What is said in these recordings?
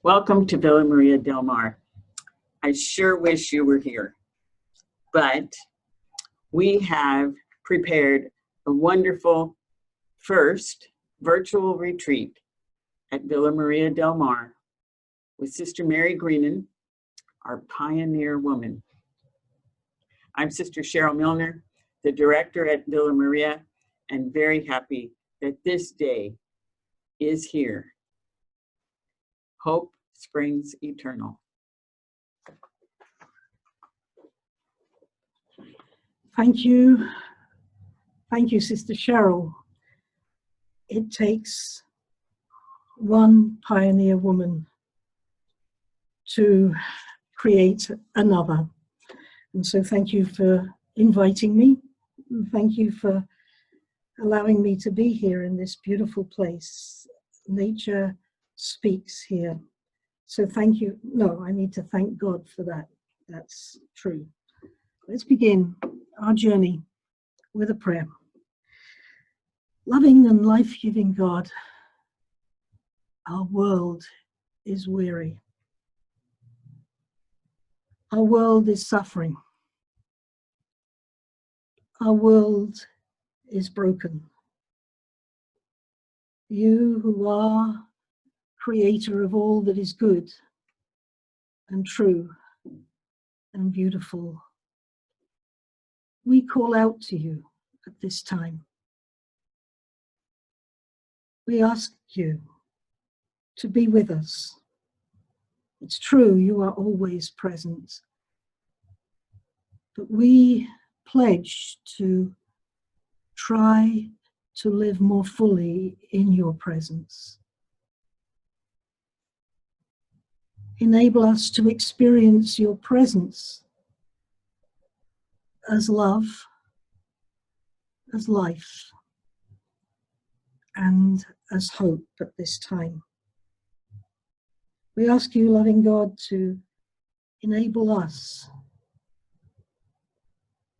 Welcome to Villa Maria del Mar. I sure wish you were here, but we have prepared a wonderful first virtual retreat at Villa Maria del Mar with Sister Mary Greenan, our pioneer woman. I'm Sister Cheryl Milner, the director at Villa Maria, and very happy that this day is here. Hope springs eternal. Thank you. Thank you, Sister Cheryl. It takes one pioneer woman to create another. And so thank you for inviting me. And thank you for allowing me to be here in this beautiful place. Nature speaks here. So thank you. No, I need to thank God for that. That's true. Let's begin our journey with a prayer. Loving and life-giving God, our world is weary. Our world is suffering. Our world is broken. You who are creator of all that is good and true and beautiful, we call out to you at this time. We ask you to be with us. It's true, you are always present, but we pledge to try to live more fully in your presence. Enable us to experience your presence as love, as life, and as hope at this time. We ask you, loving God, to enable us,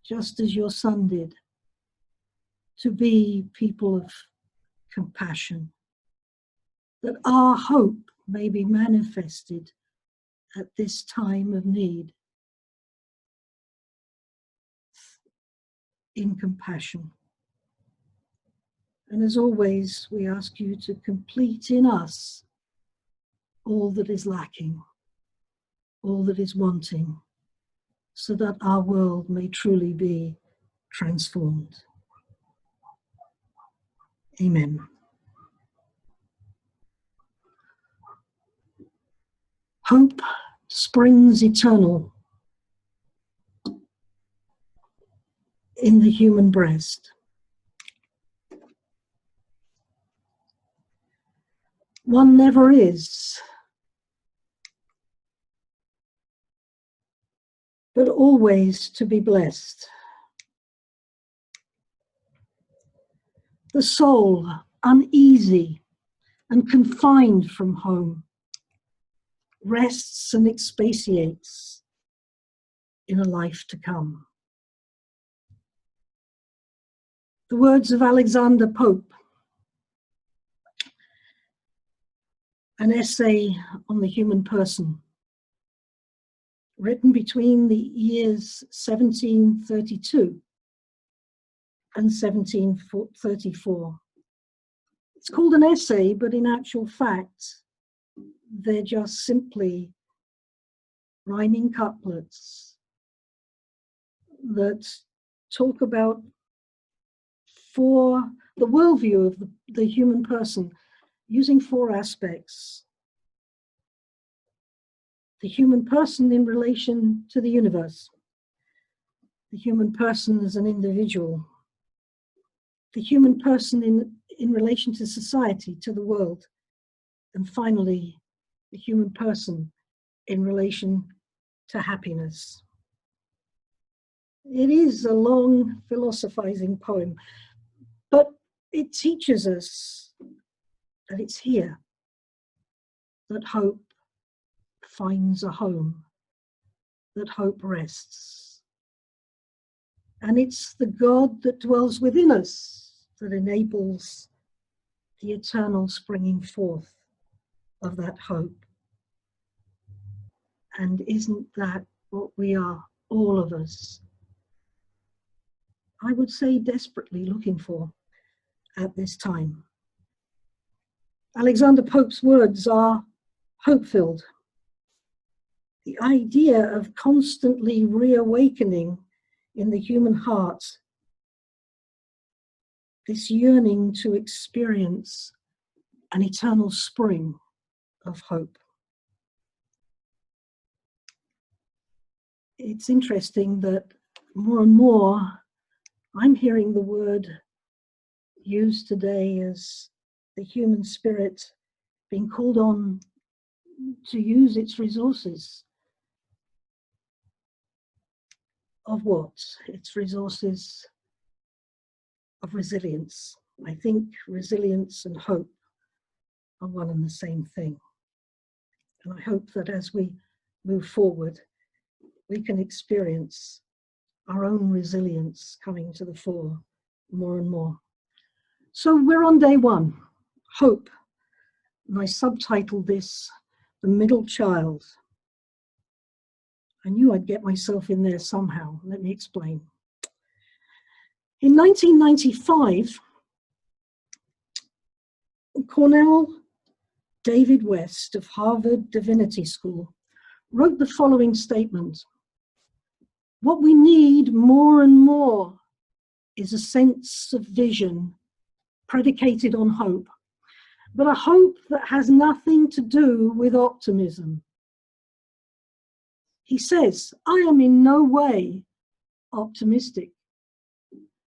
just as your Son did, to be people of compassion, that our hope may be manifested at this time of need in compassion. And as always, we ask you to complete in us all that is lacking, all that is wanting, so that our world may truly be transformed. Amen. Hope springs eternal in the human breast. One never is, but always to be blessed. The soul, uneasy and confined from home, rests and expatiates in a life to come. The words of Alexander Pope, an essay on the human person, written between the years 1732 and 1734. It's called an essay, but in actual fact, they're just simply rhyming couplets that talk about the worldview of the human person, using four aspects. The human person in relation to the universe, the human person as an individual, the human person in relation to society, to the world, and finally, the human person in relation to happiness. It is a long philosophizing poem, but it teaches us that it's here that hope finds a home, that hope rests. And it's the God that dwells within us that enables the eternal springing forth of that hope And isn't that what we are, all of us, I would say, desperately looking for at this time? Alexander Pope's words are hope-filled. The idea of constantly reawakening in the human heart this yearning to experience an eternal spring of hope. It's interesting that more and more I'm hearing the word used today as the human spirit being called on to use its resources. Of what? Its resources of resilience. I think resilience and hope are one and the same thing. And I hope that as we move forward, we can experience our own resilience coming to the fore more and more. So we're on day one, hope. And I subtitled this, The Middle Child. I knew I'd get myself in there somehow. Let me explain. In 1995, Cornell David West of Harvard Divinity School wrote the following statement: "What we need more and more is a sense of vision predicated on hope, but a hope that has nothing to do with optimism." He says, "I am in no way optimistic.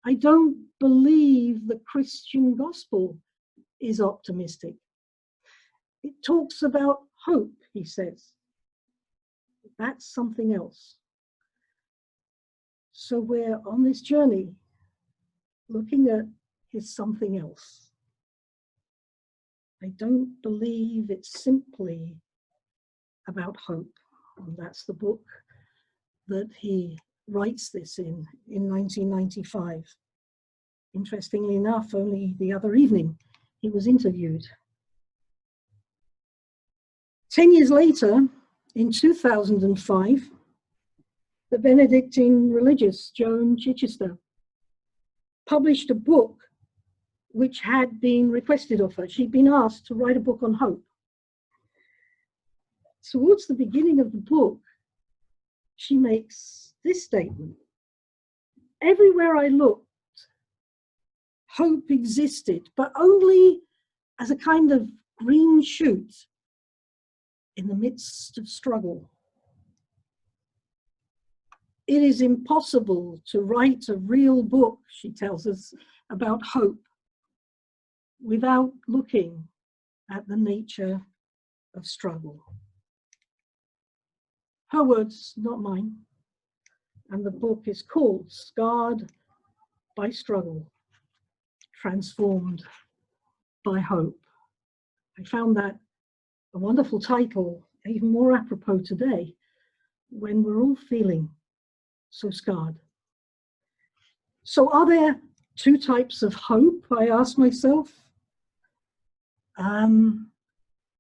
I don't believe the Christian gospel is optimistic. It talks about hope," he says. That's something else. So we're on this journey looking at his something else. I don't believe it's simply about hope. And that's the book that he writes this in 1995. Interestingly enough, only the other evening he was interviewed. 10 years later, in 2005, the Benedictine religious Joan Chichester published a book which had been requested of her. She'd been asked to write a book on hope. Towards the beginning of the book, she makes this statement: "Everywhere I looked, hope existed, but only as a kind of green shoot in the midst of struggle. It is impossible to write a real book," she tells us, "about hope without looking at the nature of struggle." Her words, not mine. And the book is called Scarred by Struggle, Transformed by Hope. I found that a wonderful title, even more apropos today, when we're all feeling so scarred. So are there two types of hope, I ask myself?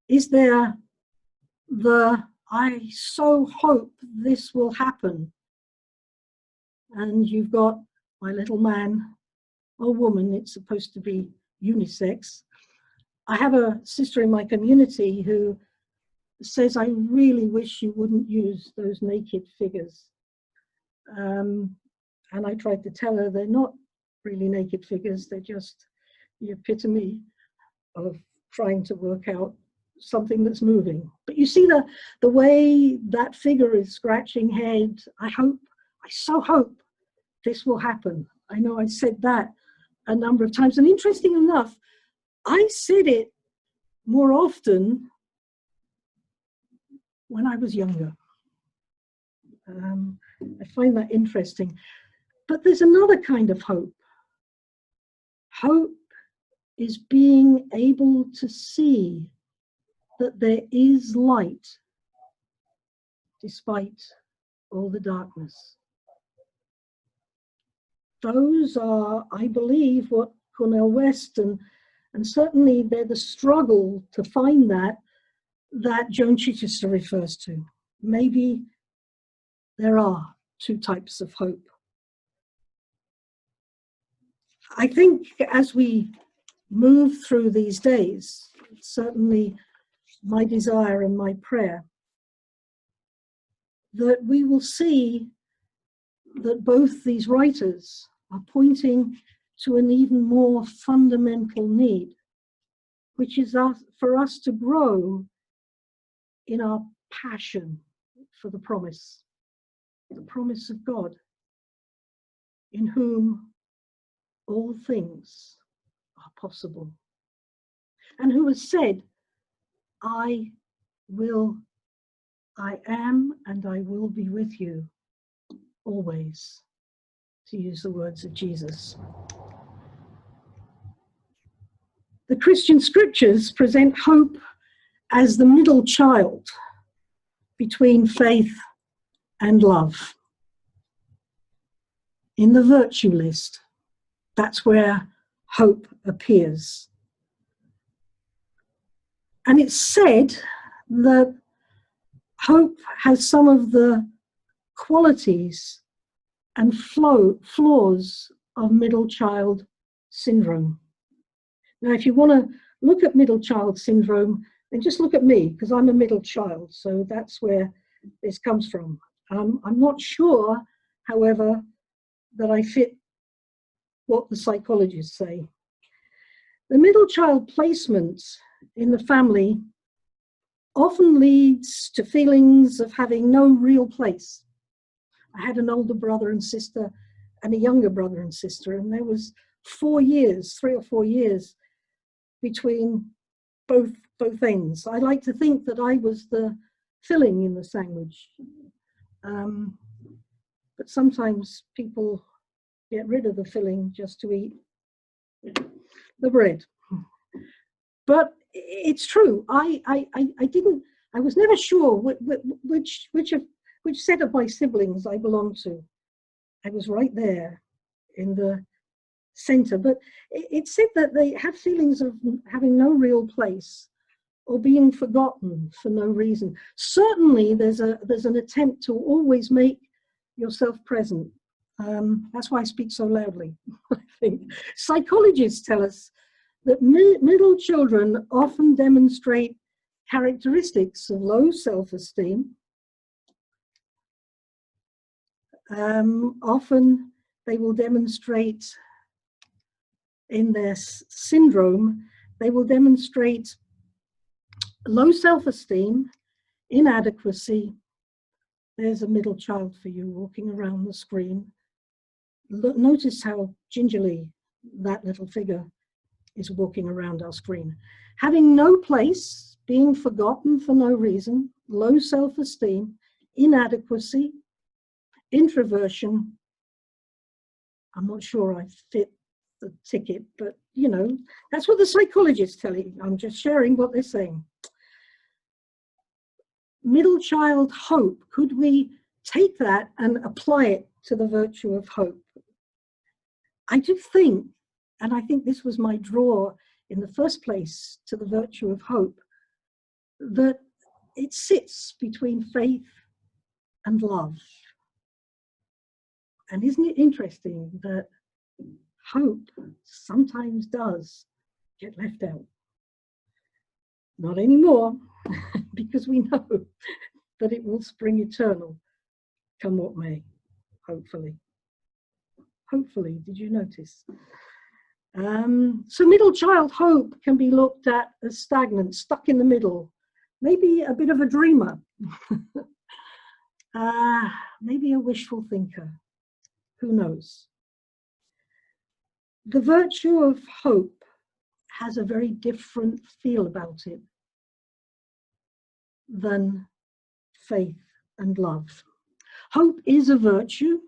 Is there the "I so hope this will happen," and you've got my little man or woman, it's supposed to be unisex. I have a sister in my community who says, "I really wish you wouldn't use those naked figures." And I tried to tell her they're not really naked figures, they're just the epitome of trying to work out something that's moving. But you see the way that figure is scratching head. I so hope this will happen. I know I said that a number of times, and interesting enough, I said it more often when I was younger. I find that interesting. But there's another kind of hope. Hope is being able to see that there is light despite all the darkness. Those are, I believe, what Cornel West and certainly they're the struggle to find that Joan Chichester refers to. maybe there are two types of hope. I think as we move through these days, certainly my desire and my prayer, that we will see that both these writers are pointing to an even more fundamental need, which is for us to grow in our passion for the promise of God, in whom all things are possible, and who has said, I am, and I will be with you always, to use the words of Jesus. The Christian scriptures present hope as the middle child between faith and love. In the virtue list, that's where hope appears. And it's said that hope has some of the qualities and flaws of middle child syndrome. Now, if you want to look at middle child syndrome, then just look at me, because I'm a middle child, so that's where this comes from. I'm not sure, however, that I fit what the psychologists say. The middle child placement in the family often leads to feelings of having no real place. I had an older brother and sister and a younger brother and sister, and there was 3 or 4 years between both ends. I like to think that I was the filling in the sandwich, but sometimes people get rid of the filling just to eat the bread. But it's true. I was never sure which set of my siblings I belonged to. I was right there in the center, but it's said that they have feelings of having no real place or being forgotten for no reason. Certainly there's an attempt to always make yourself present. That's why I speak so loudly. I think psychologists tell us that middle children often demonstrate characteristics of low self-esteem. Often they will demonstrate in their syndrome, they will demonstrate low self-esteem, inadequacy. There's a middle child for you walking around the screen. Notice how gingerly that little figure is walking around our screen. Having no place, being forgotten for no reason, low self-esteem, inadequacy, introversion. I'm not sure I fit the ticket, but you know, that's what the psychologists tell you. I'm just sharing what they're saying. Middle child hope, could we take that and apply it to the virtue of hope? I do think, and I think this was my draw in the first place to the virtue of hope, that it sits between faith and love. And isn't it interesting that hope sometimes does get left out? Not anymore, because we know that it will spring eternal, come what may, hopefully. Hopefully, did you notice? So middle child hope can be looked at as stagnant, stuck in the middle, maybe a bit of a dreamer, maybe a wishful thinker, who knows? The virtue of hope has a very different feel about it than faith and love. Hope is a virtue,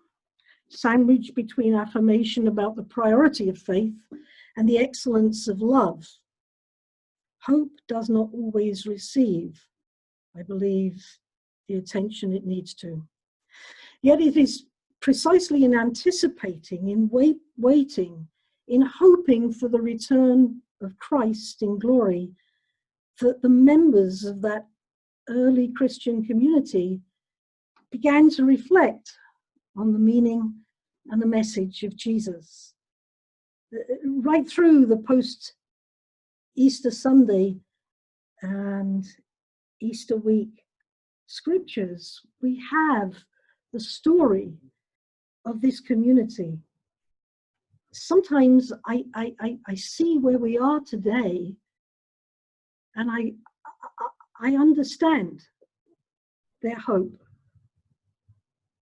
sandwiched between affirmation about the priority of faith and the excellence of love. Hope does not always receive, I believe, the attention it needs to. Yet it is precisely in anticipating, in waiting, in hoping for the return of Christ in glory, that the members of that early Christian community began to reflect on the meaning and the message of Jesus. Right through the post-Easter Sunday and Easter week scriptures, we have the story of this community. Sometimes I see where we are today, and I understand their hope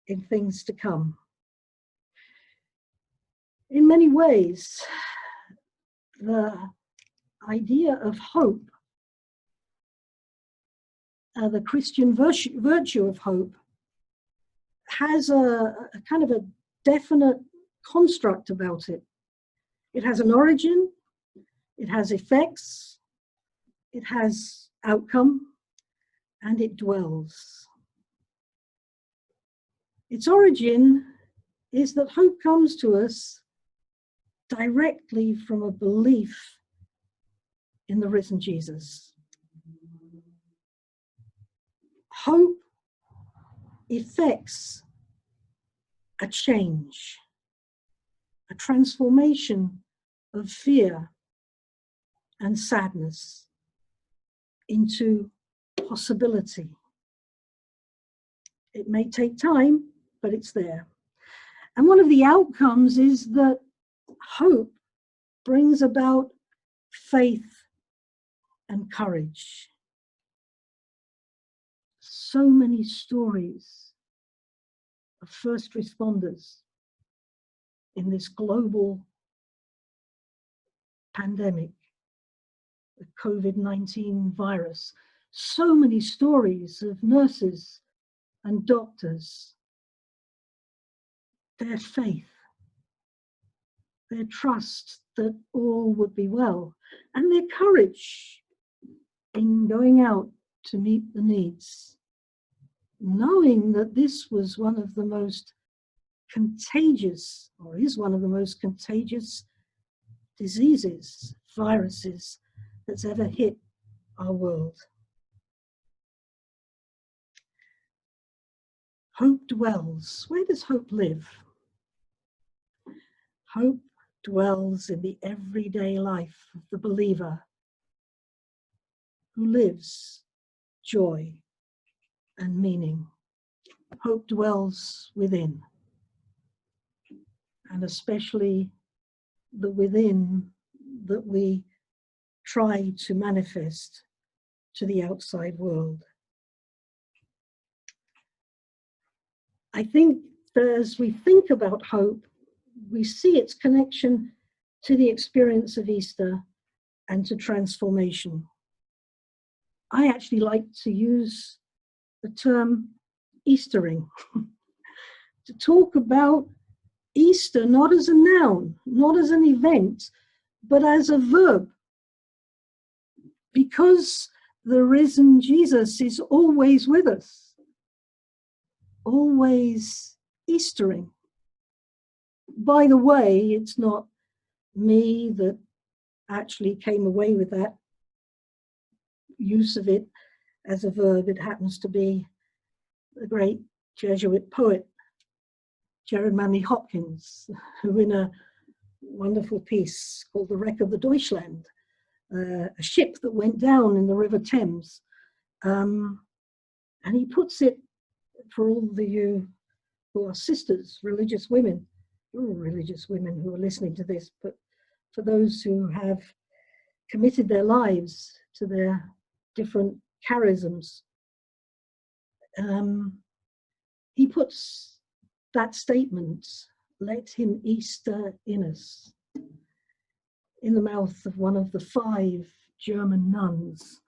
in things to come. In many ways, the idea of hope, the Christian virtue of hope, has a kind of a definite construct about it. It has an origin, it has effects, it has outcome, and it dwells. Its origin is that hope comes to us directly from a belief in the risen Jesus. Hope effects a change, a transformation of fear and sadness into possibility. It may take time, but it's there. And one of the outcomes is that hope brings about faith and courage. So many stories of first responders in this global pandemic, the COVID-19 virus. So many stories of nurses and doctors, their faith, their trust that all would be well, and their courage in going out to meet the needs, knowing that this was one of the most contagious, or is one of the most contagious diseases, viruses that's ever hit our world. Hope dwells. Where does hope live? Hope dwells in the everyday life of the believer who lives joy and meaning. Hope dwells within, and especially the within that we try to manifest to the outside world. I think that as we think about hope, we see its connection to the experience of Easter and to transformation. I actually like to use the term Eastering to talk about Easter not as a noun, not as an event, but as a verb. Because the risen Jesus is always with us, always Eastering. By the way, it's not me that actually came away with that use of it as a verb. It happens to be the great Jesuit poet, Gerard Manley Hopkins, who in a wonderful piece called The Wreck of the Deutschland, a ship that went down in the River Thames, and he puts it, for all of you who are sisters, religious women, you're all religious women who are listening to this, but for those who have committed their lives to their different charisms, he puts that statement, "Let him Easter in us," in the mouth of one of the 5 German nuns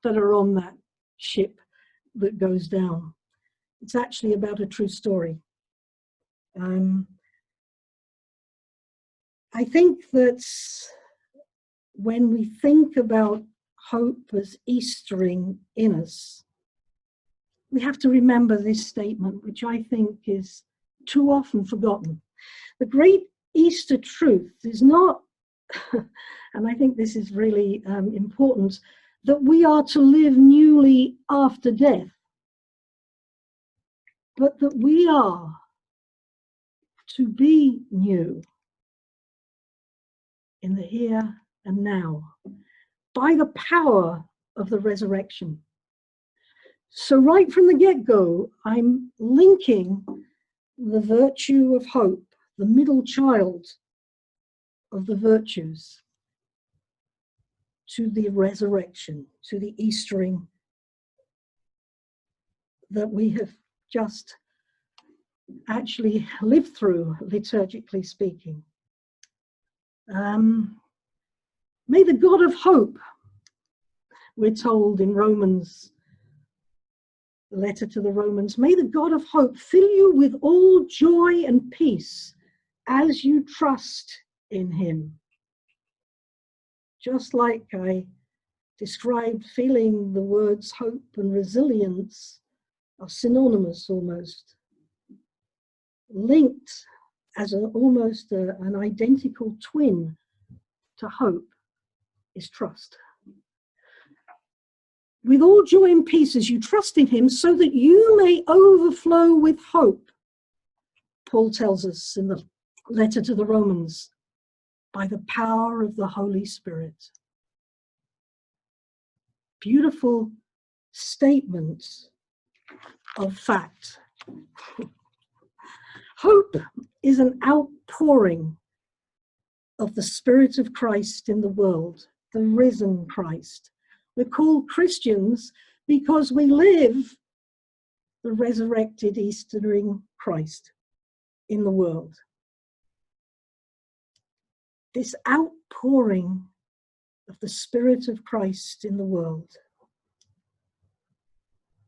that are on that ship that goes down. It's actually about a true story. I think that when we think about hope as Eastering in us, we have to remember this statement, which I think is too often forgotten. The great Easter truth is not, and I think this is really important, that we are to live newly after death, but that we are to be new in the here and now by the power of the resurrection. So right from the get-go, I'm linking the virtue of hope, the middle child of the virtues, to the resurrection, to the Eastering that we have just actually lived through, liturgically speaking. May the God of hope, we're told in Romans, the letter to the Romans, may the God of hope fill you with all joy and peace as you trust in him. Just like I described, feeling the words hope and resilience are synonymous almost, linked as almost an identical twin to hope is trust. With all joy and peace as you trust in him, so that you may overflow with hope, Paul tells us in the letter to the Romans, by the power of the Holy Spirit. Beautiful statements of fact. Hope is an outpouring of the Spirit of Christ in the world, the risen Christ. We're called Christians because we live the resurrected Eastering Christ in the world. This outpouring of the Spirit of Christ in the world.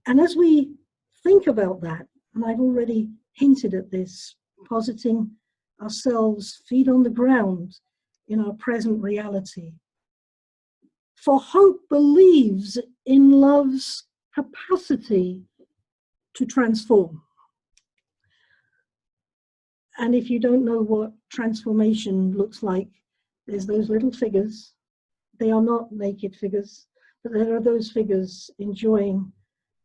And as we think about that, and I've already hinted at this, positing ourselves feet on the ground in our present reality. For hope believes in love's capacity to transform. And if you don't know what transformation looks like, there's those little figures. They are not naked figures, but there are those figures enjoying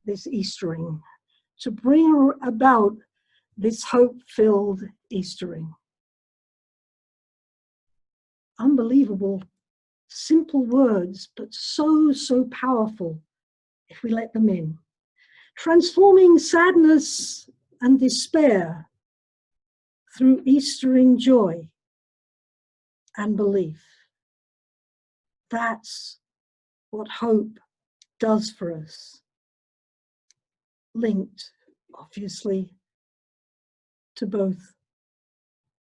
this Eastering to bring about this hope-filled Eastering. Unbelievable, simple words, but so, so powerful if we let them in. Transforming sadness and despair through Eastering joy and belief. That's what hope does for us. Linked, obviously, to both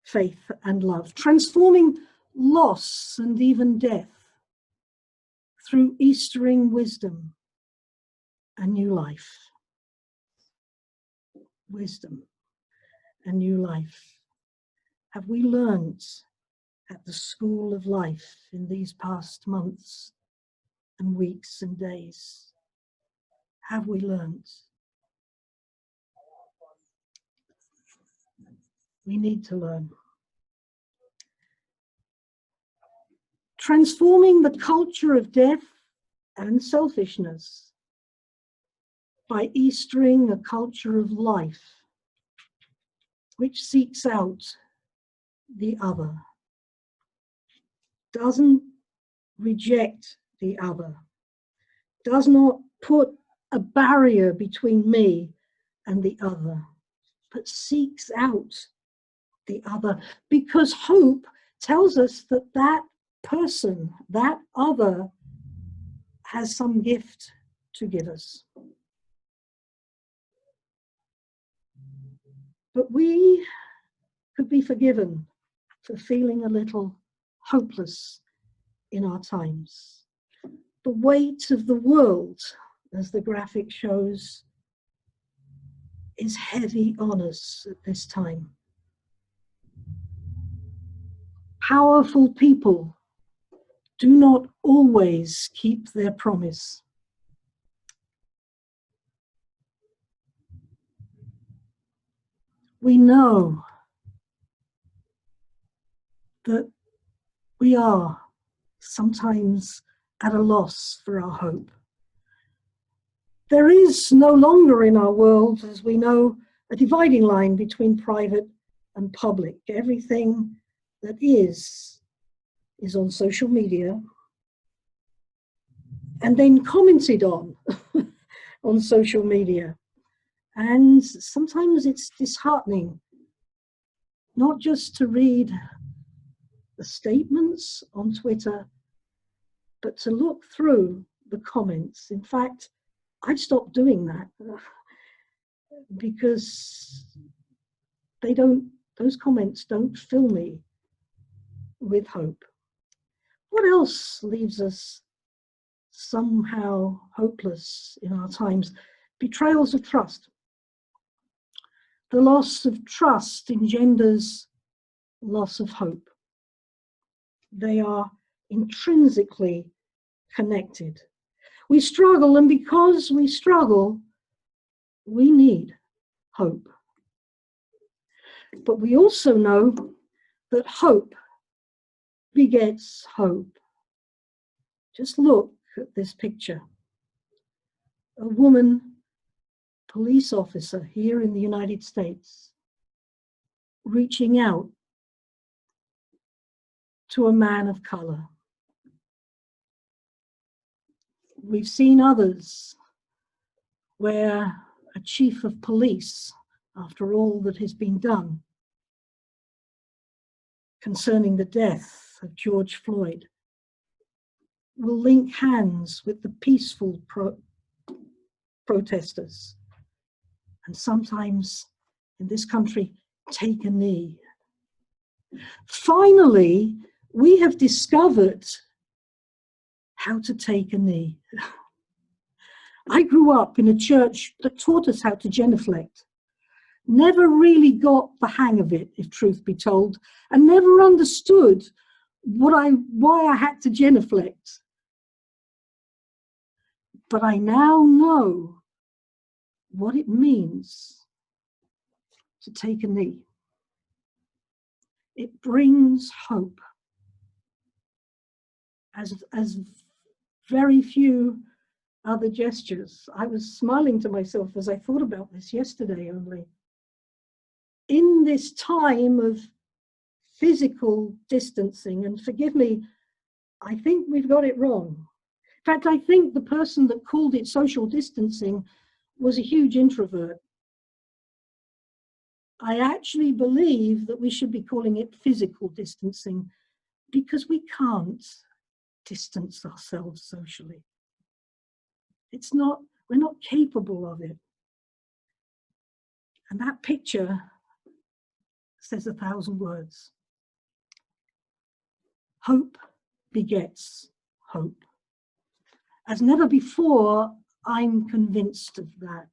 faith and love. Transforming loss and even death through Eastering wisdom and new life. Wisdom and new life. Have we learned at the school of life in these past months and weeks and days? Have we learned? We need to learn. Transforming the culture of death and selfishness by Eastering a culture of life which seeks out the other, doesn't reject the other, does not put a barrier between me and the other, but seeks out the other, because hope tells us that that person, that other, has some gift to give us. But we could be forgiven for feeling a little hopeless in our times. The weight of the world, as the graphic shows, is heavy on us at this time. Powerful people do not always keep their promise. We know that we are sometimes at a loss for our hope. There is no longer in our world, as we know, a dividing line between private and public. Everything that is on social media and then commented on on social media. And sometimes it's disheartening not just to read the statements on Twitter, but to look through the comments. In fact, I've stopped doing that because those comments don't fill me with hope. What else leaves us somehow hopeless in our times? Betrayals of trust. The loss of trust engenders loss of hope. They are intrinsically connected. We struggle, and because we struggle, we need hope. But we also know that hope begets hope. Just look at this picture. A woman police officer here in the United States reaching out to a man of color. We've seen others where a chief of police, after all that has been done concerning the death of George Floyd, will link hands with the peaceful protesters, and sometimes in this country take a knee. Finally, we have discovered how to take a knee. I grew up in a church that taught us how to genuflect. Never really got the hang of it, if truth be told, and never understood why I had to genuflect. But I now know what it means to take a knee. It brings hope. As very few other gestures. I was smiling to myself as I thought about this yesterday only. In this time of physical distancing, and forgive me, I think we've got it wrong. In fact, I think the person that called it social distancing was a huge introvert. I actually believe that we should be calling it physical distancing, because we can't distance ourselves socially. We're not capable of it. And that picture says 1,000 words. Hope begets hope. As never before, I'm convinced of that.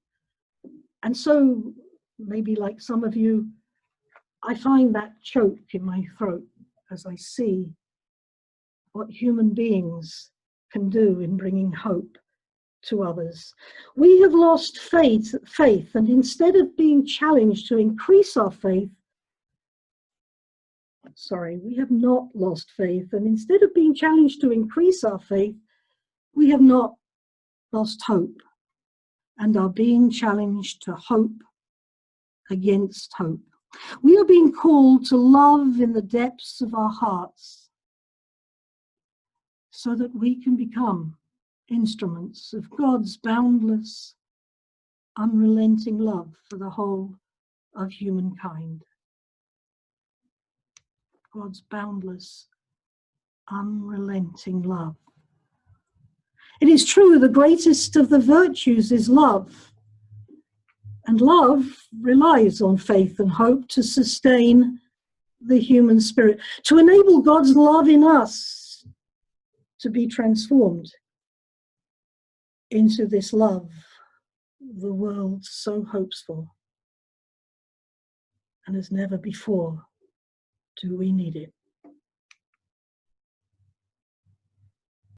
And so, maybe like some of you, I find that choke in my throat as I see what human beings can do in bringing hope to others. We have lost faith, and instead of being challenged to increase our faith, we have not lost faith, and instead of being challenged to increase our faith, we have not lost hope, and are being challenged to hope against hope. We are being called to love in the depths of our hearts so that we can become instruments of God's boundless, unrelenting love for the whole of humankind. God's boundless, unrelenting love. It is true, the greatest of the virtues is love. And love relies on faith and hope to sustain the human spirit, to enable God's love in us to be transformed into this love the world so hopes for. And as never before, do we need it.